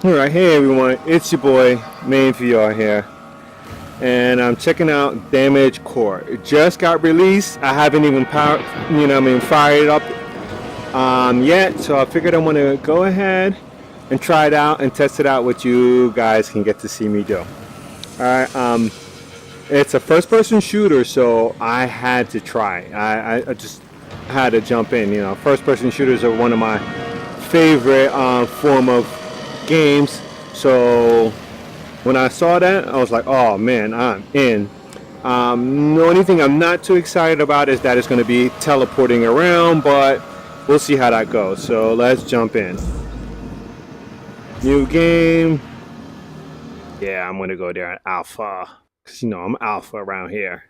Alright, hey everyone, it's your boy, Main VR here. And I'm checking out Damage Core. It just got released. I haven't even fired it up yet, so I figured I want to go ahead and try it out and test it out what you guys can get to see me do. Alright, it's a first-person shooter, so I had to try. I just had to jump in. You know, first-person shooters are one of my favorite form of games, so when I saw that, I was like, oh man, I'm in. The only thing I'm not too excited about is that it's going to be teleporting around, but we'll see how that goes. So let's jump in. New game. Yeah, I'm going to go there at alpha, because you know I'm alpha around here.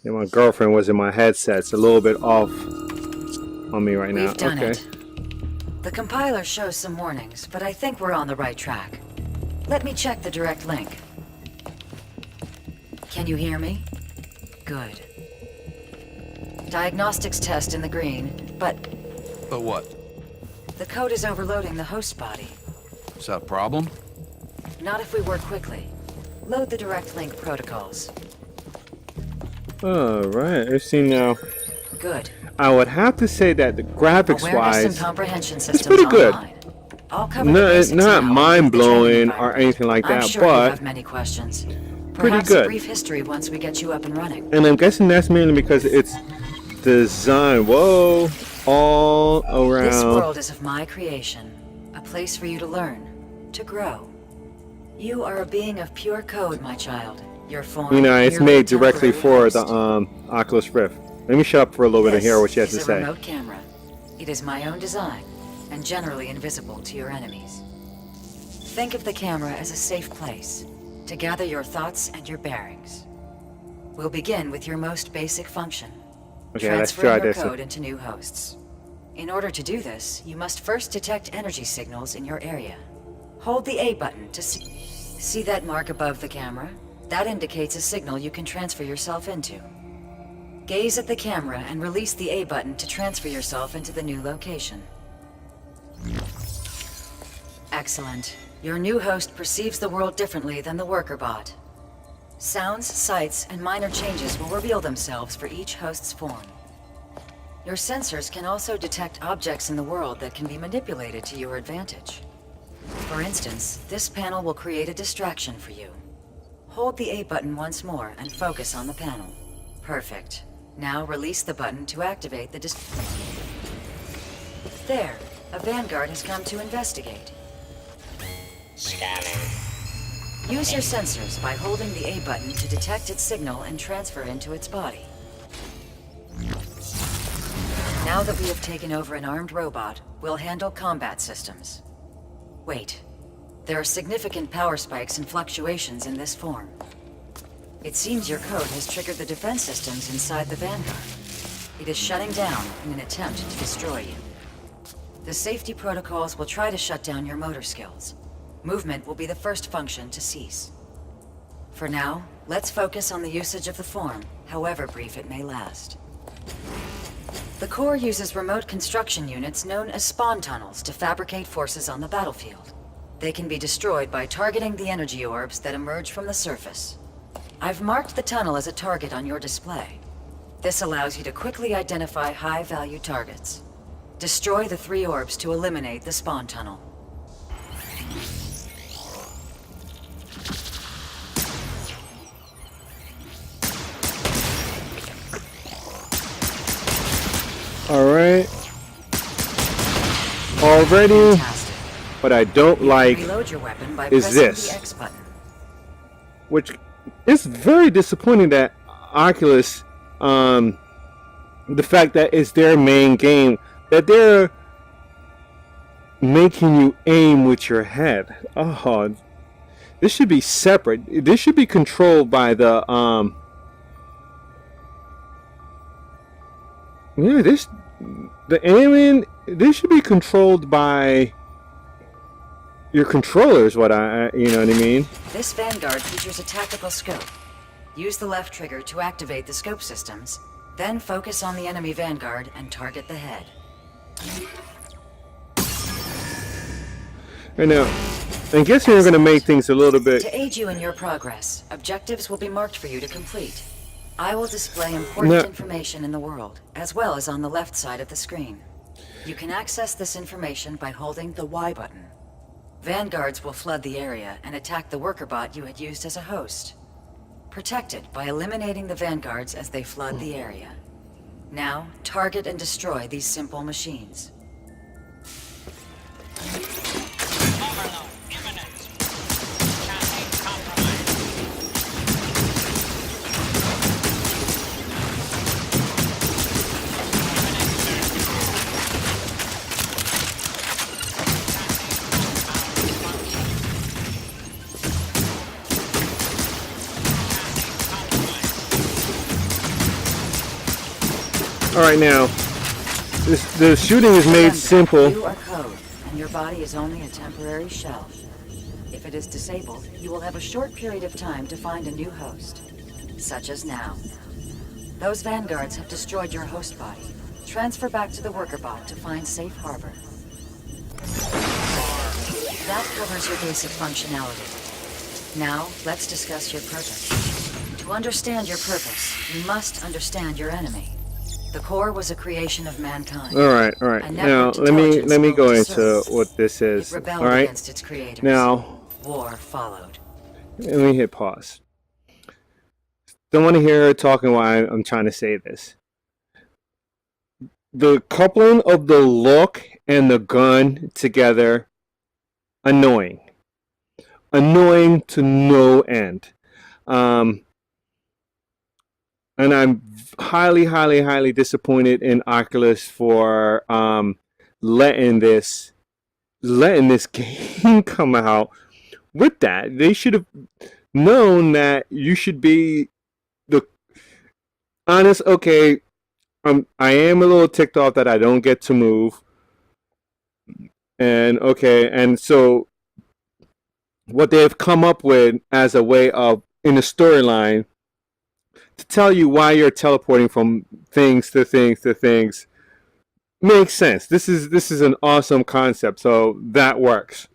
Yeah, my girlfriend was in my headset. It's a little bit off on me right now. We've done it. The compiler shows some warnings, but I think we're on the right track. Let me check the direct link. Can you hear me? Good. Diagnostics test in the green, but... But what? The code is overloading the host body. Is that a problem? Not if we work quickly. Load the direct link protocols. Alright, I've seen now. Good. I would have to say that the graphics-wise, it's pretty good. No, not mind-blowing or anything like that, sure but you have many questions. pretty Perhaps good. A brief history once we get you up and running. And I'm guessing that's mainly because it's designed, whoa, all around. This world is of my creation, a place for you to learn, to grow. You are a being of pure code, my child. Your form. You know, it's made directly for the Oculus Rift. Let me shut up for a little bit and hear what she has to say. This is a remote camera. It is my own design, and generally invisible to your enemies. Think of the camera as a safe place to gather your thoughts and your bearings. We'll begin with your most basic function. Okay, let's try transferring your this. code into new hosts. In order to do this, you must first detect energy signals in your area. Hold the A button to see that mark above the camera? That indicates a signal you can transfer yourself into. Gaze at the camera and release the A button to transfer yourself into the new location. Excellent. Your new host perceives the world differently than the worker bot. Sounds, sights, and minor changes will reveal themselves for each host's form. Your sensors can also detect objects in the world that can be manipulated to your advantage. For instance, this panel will create a distraction for you. Hold the A button once more and focus on the panel. Perfect. Now release the button to activate the There, a vanguard has come to investigate. Scanning. Use your sensors by holding the A button to detect its signal and transfer into its body. Now that we have taken over an armed robot, we'll handle combat systems. Wait. There are significant power spikes and fluctuations in this form. It seems your code has triggered the defense systems inside the Vanguard. It is shutting down in an attempt to destroy you. The safety protocols will try to shut down your motor skills. Movement will be the first function to cease. For now, let's focus on the usage of the form, however brief it may last. The core uses remote construction units known as spawn tunnels to fabricate forces on the battlefield. They can be destroyed by targeting the energy orbs that emerge from the surface. I've marked the tunnel as a target on your display. This allows you to quickly identify high-value targets. Destroy the 3 orbs to eliminate the spawn tunnel. Alright. Already. Fantastic. What I don't like Reload your weapon by is pressing this. the X button. Which is very disappointing that Oculus, the fact that it's their main game, that they're making you aim with your head. Oh, this should be separate. This should be controlled by the, yeah, the aiming, this should be controlled by your controllers, you know what I mean? This Vanguard features a tactical scope. Use the left trigger to activate the scope systems, Then focus on the enemy vanguard and target the head. Right now, I guess we're going to make things a little bit... To aid you in your progress, objectives will be marked for you to complete. I will display important information in the world, as well as on the left side of the screen. You can access this information by holding the Y button. Vanguards will flood the area and attack the worker bot you had used as a host. Protect it by eliminating the vanguards as they flood the area. Now, target and destroy these simple machines. Overload imminent. Chassis compromised. All right, now, the shooting is made Remember, simple. You are code, and your body is only a temporary shell. If it is disabled, you will have a short period of time to find a new host, such as now. Those vanguards have destroyed your host body. Transfer back to the worker bot to find safe harbor. That covers your basic functionality. Now, let's discuss your purpose. To understand your purpose, you must understand your enemy. The core was a creation of mankind. All right. Now let me go into what this is. It rebelled All right. against its creators. Now, war followed. let me hit pause. Don't want to hear her talking while I'm trying to say this. The coupling of the look and the gun together, annoying to no end. And I'm highly disappointed in Oculus for letting this game come out with that. They should have known that you should be the honest. Okay, I am a little ticked off that I don't get to move, and so what they've come up with as a way of in the storyline to tell you why you're teleporting from things to things makes sense. This is an awesome concept, so that works.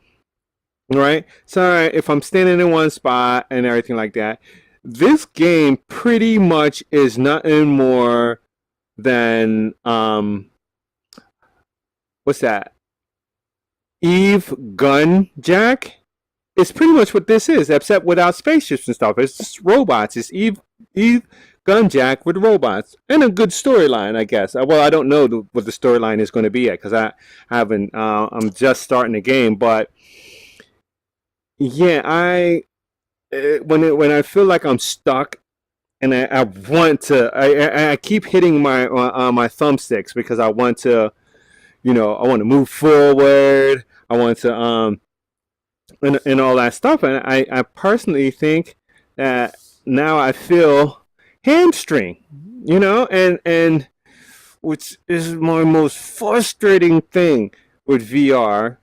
All right. So all right, if I'm standing in one spot and everything like that, this game pretty much is nothing more than what's that? Eve Gun Jack. It's pretty much what this is, except without spaceships and stuff. It's just robots. It's Eve Gunjack with robots and a good storyline, I guess. Well, I don't know what the storyline is going to be yet because I haven't. I'm just starting the game, but yeah, when I feel like I'm stuck and I want to, I keep hitting my thumbsticks because I want to, I want to move forward. I want to and all that stuff, and I personally think that now I feel hamstring, and which is my most frustrating thing with VR,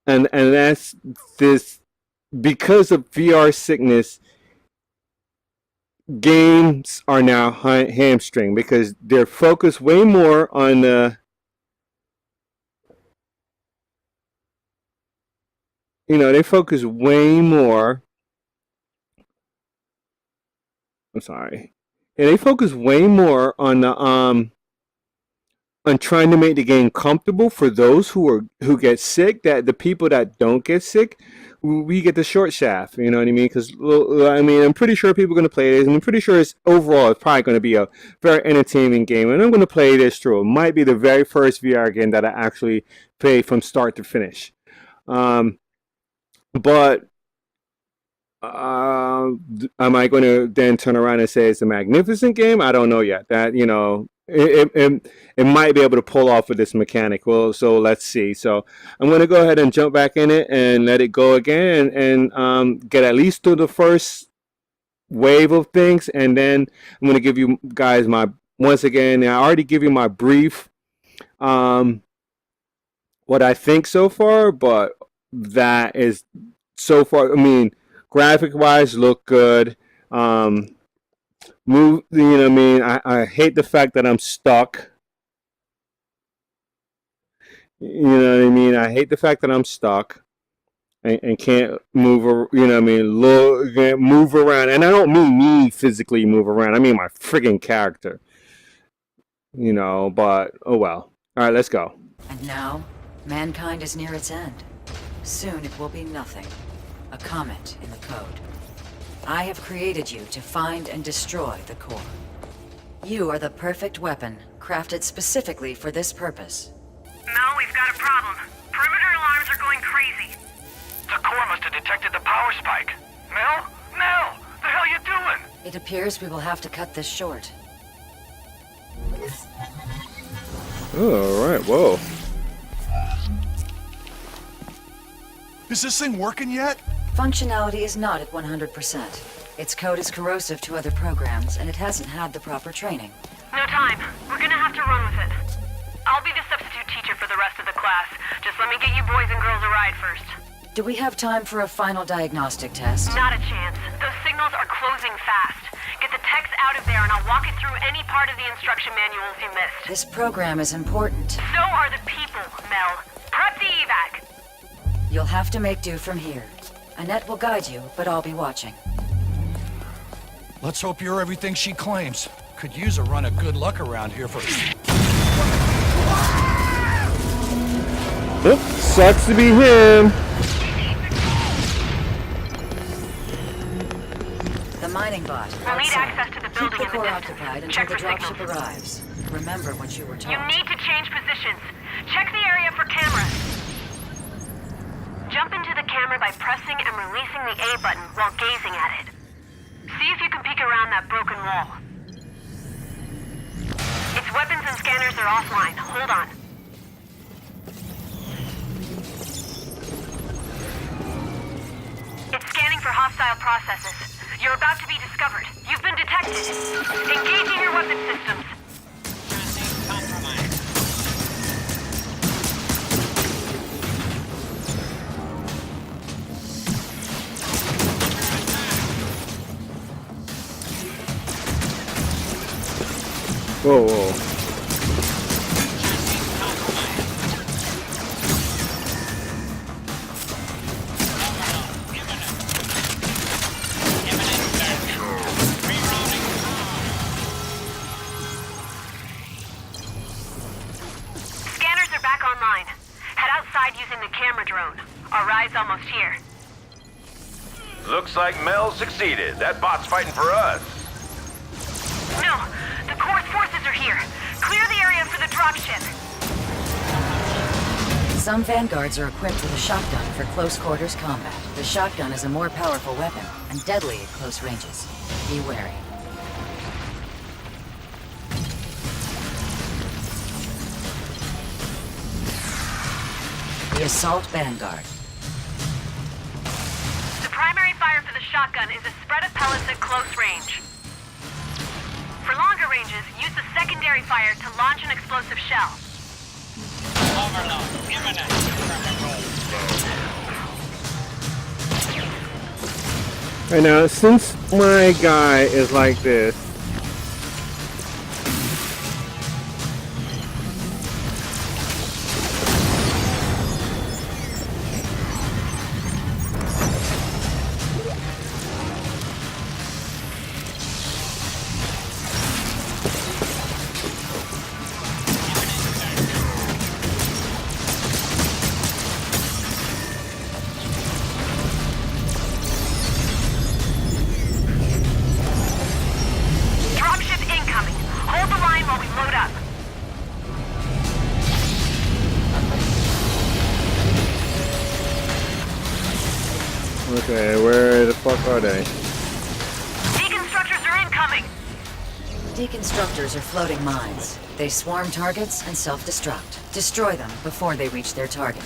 and that's this because of VR sickness. Games are now hamstring because they're focused way more on the they focus way more. I'm sorry. Yeah, they focus way more on the on trying to make the game comfortable for those who get sick. That the people that don't get sick, we get the short shaft. You know what I mean? Because I'm pretty sure people are going to play this, and I'm pretty sure it's probably going to be a very entertaining game. And I'm going to play this through. It might be the very first VR game that I actually play from start to finish. But am I going to then turn around and say it's a magnificent game? I don't know yet. That it might be able to pull off with this mechanic. Well, so let's see. So I'm going to go ahead and jump back in it and let it go again and get at least through the first wave of things, and then I'm going to give you guys once again. I already give you my brief what I think so far, but that is so far. I mean, graphic wise, look good. Move, you know what I mean? I hate the fact that I'm stuck. You know what I mean? I hate the fact that I'm stuck and can't move, you know what I mean? Look, can't move around. And I don't mean me physically move around. I mean my friggin' character. You know, but oh well. All right, let's go. And now, mankind is near its end. Soon it will be nothing. A comment in the code. I have created you to find and destroy the core. You are the perfect weapon, crafted specifically for this purpose. Mel, we've got a problem. Perimeter alarms are going crazy. The core must have detected the power spike. Mel? Mel! The hell you doing? It appears we will have to cut this short. Oh, all right, whoa. Is this thing working yet? Functionality is not at 100%. Its code is corrosive to other programs, and it hasn't had the proper training. No time. We're gonna have to run with it. I'll be the substitute teacher for the rest of the class. Just let me get you boys and girls a ride first. Do we have time for a final diagnostic test? Not a chance. Those signals are closing fast. Get the text out of there and I'll walk it through any part of the instruction manuals you missed. This program is important. So are the people, Mel. Prep the evac. You'll have to make do from here. Annette will guide you, but I'll be watching. Let's hope you're everything she claims. Could use a run of good luck around here for... Oop, sucks to be him. The mining bot. We'll need outside. access to the Keep building the in the core distance. occupied until Check the for dropship signals. arrives. Remember what you were taught. You need to change positions. Check the area for cameras. Jump into the camera by pressing and releasing the A button while gazing at it. See if you can peek around that broken wall. Its weapons and scanners are offline. Hold on. It's scanning for hostile processes. You're about to be discovered. You've been detected. Engaging your weapon systems. Chassis compromised. Whoa, whoa. Chassis compromised. Overload imminent. Imminent search. Rerouting car. Scanners are back online. Head outside using the camera drone. Our ride's almost here. Looks like Mel succeeded. That bot's fighting for us. No, the core's forces are here. Clear the area for the dropship. Some vanguards are equipped with a shotgun for close quarters combat. The shotgun is a more powerful weapon and deadly at close ranges. Be wary. The assault vanguard. The primary fire for the shotgun is a spread of pellets at close range. For longer ranges, use the secondary fire to launch an explosive shell. Overload imminent. Right now, since my guy is like this, Dropship incoming. Hold the line while we load up. okay, where the fuck are they? Deconstructors are incoming. Deconstructors are floating mines. They swarm targets and self-destruct. Destroy them before they reach their target.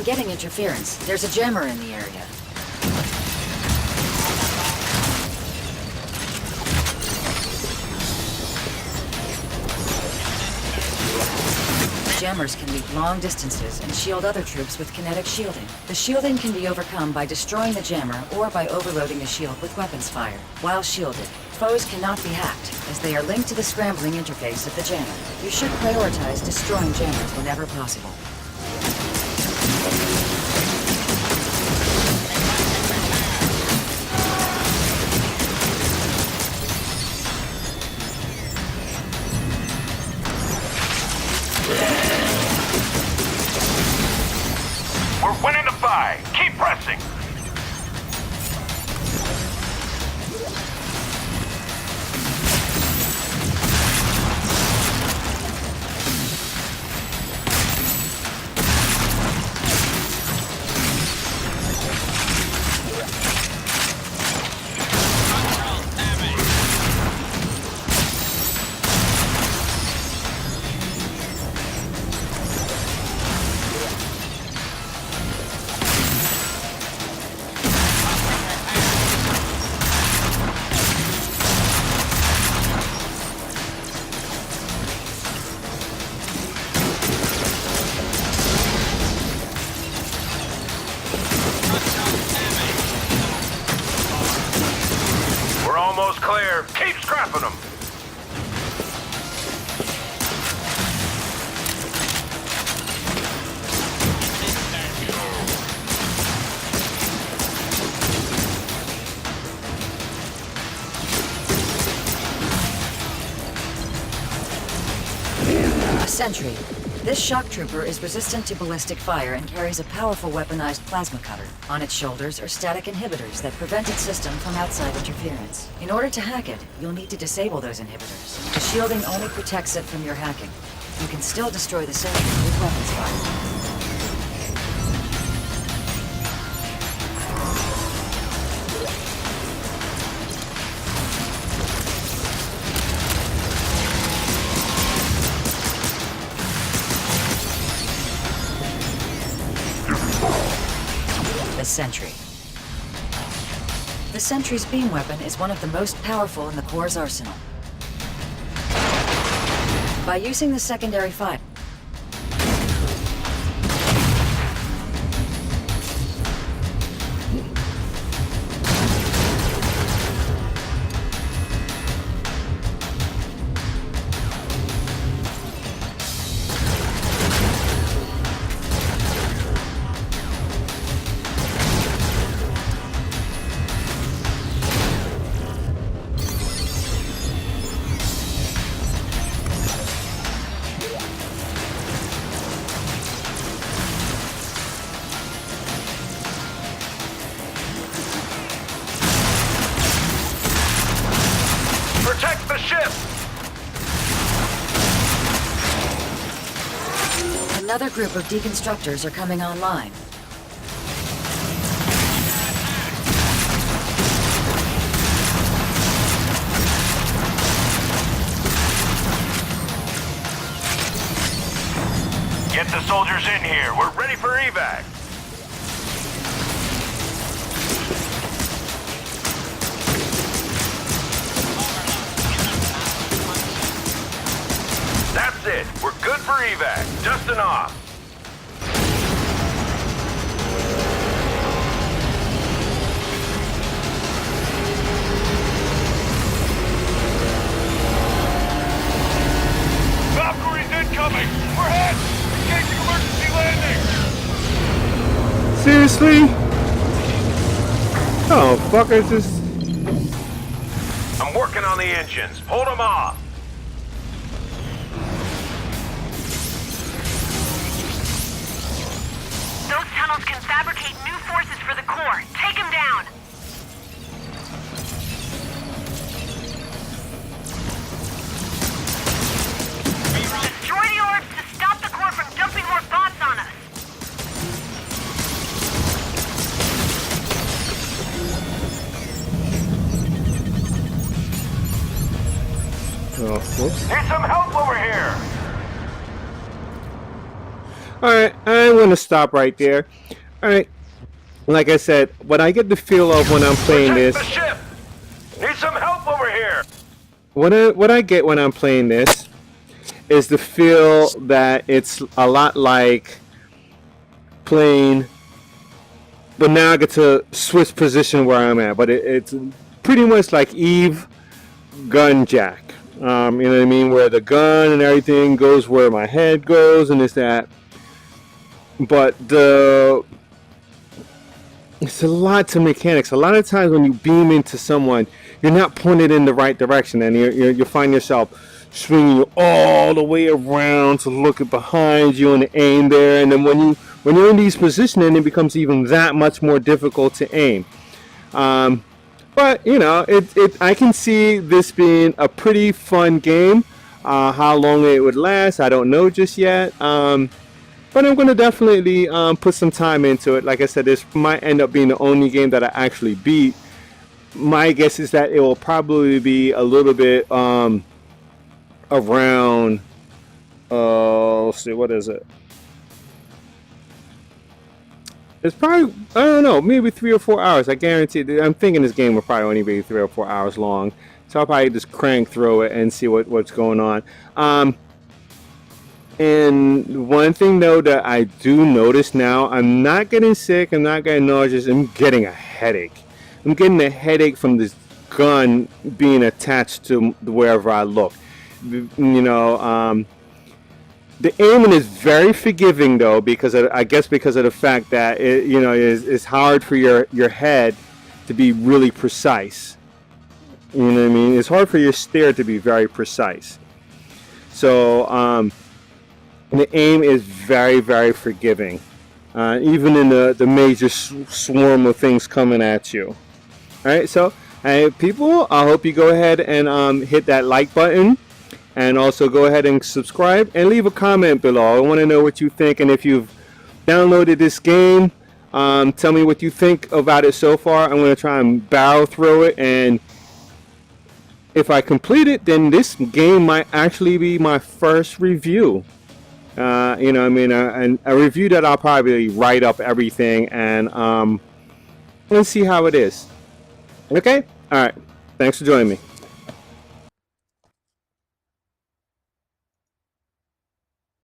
I'm getting interference. There's a jammer in the area. Jammers can leap long distances and shield other troops with kinetic shielding. The shielding can be overcome by destroying the jammer or by overloading the shield with weapons fire. While shielded, foes cannot be hacked, as they are linked to the scrambling interface of the jammer. You should prioritize destroying jammers whenever possible. We're winning the fight. Keep pressing. We're almost clear. Keep scrapping them. A sentry. This shock trooper is resistant to ballistic fire and carries a powerful weaponized plasma cutter. On its shoulders are static inhibitors that prevent its system from outside interference. In order to hack it, you'll need to disable those inhibitors. The shielding only protects it from your hacking. You can still destroy the sentry with weapons fire. The sentry. The sentry's beam weapon is one of the most powerful in the Corps' arsenal. By using the secondary fire, Protect the ship! another group of deconstructors are coming online. Get the soldiers in here. We're ready for evac. That's it. We're good for evac. Dusting off. Valkyrie's incoming. We're hit. Engaging emergency landing. Seriously? Oh, fuck is this? I'm working on the engines. Hold them off. Those tunnels can fabricate new forces for the Corps. Take them down. Destroy the orbs to stop the Corps from dumping more bots on us. Oh, whoops. Need some help over here. Alright, I'm going to stop right there. Alright, like I said, what I get the feel of when I'm playing this... The ship! Need some help over here! What I get when I'm playing this is the feel that it's a lot like playing... But now I get to switch position where I'm at. But it's pretty much like Eve Gun Jack. You know what I mean? Where the gun and everything goes where my head goes and it's that. But it's a lot to mechanics. A lot of times when you beam into someone, you're not pointed in the right direction, and you find yourself swinging all the way around to look at behind you and aim there. And then when you're in these positions, it becomes even that much more difficult to aim. But you know, I can see this being a pretty fun game. How long it would last, I don't know just yet. But I'm going to definitely put some time into it. Like I said, this might end up being the only game that I actually beat. My guess is that it will probably be a little bit around, let's see, what is it? It's probably, I don't know, maybe 3 or 4 hours. I guarantee, I'm thinking this game will probably only be 3 or 4 hours long. So I'll probably just crank through it and see what's going on. And one thing though that I do notice now, I'm not getting sick, I'm not getting nauseous, I'm getting a headache. I'm getting a headache from this gun being attached to wherever I look. You know, the aiming is very forgiving though, because I guess because of the fact that it's hard for your head to be really precise. You know what I mean? It's hard for your stare to be very precise. So the aim is very, very forgiving, even in the major swarm of things coming at you. All right, so people, I hope you go ahead and hit that like button, and also go ahead and subscribe and leave a comment below. I want to know what you think, and if you've downloaded this game, tell me what you think about it so far. I'm going to try and barrel through it, and if I complete it, then this game might actually be my first review. You know, I mean, a review that I'll probably write up everything and let's see how it is. Okay? All right. Thanks for joining me.